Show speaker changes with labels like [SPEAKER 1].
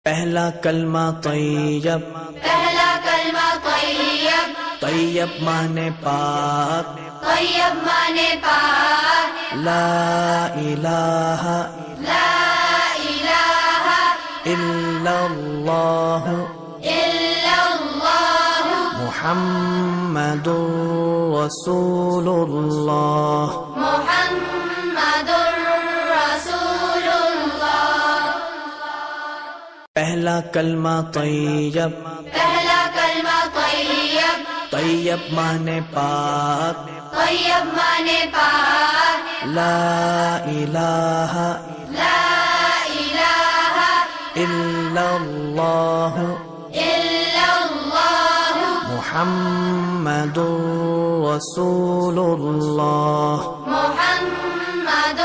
[SPEAKER 1] پہلا کلمہ طیب،
[SPEAKER 2] پہلا کلمہ طیب،
[SPEAKER 1] طیب مانے پاک،
[SPEAKER 2] طیب مانے پاک،
[SPEAKER 1] لا الہ
[SPEAKER 2] لا الہ
[SPEAKER 1] الا اللہ
[SPEAKER 2] الا اللہ
[SPEAKER 1] محمد رسول اللہ۔
[SPEAKER 2] محمد رسول اللہ۔
[SPEAKER 1] پہلا کلمہ طیب،
[SPEAKER 2] پہلا کلمہ طیب،
[SPEAKER 1] طیب مانے پاک،
[SPEAKER 2] طیب مانے پاک،
[SPEAKER 1] لا الہ
[SPEAKER 2] لا الہ
[SPEAKER 1] الا اللہ
[SPEAKER 2] الا اللہ
[SPEAKER 1] محمد رسول اللہ۔
[SPEAKER 2] محمد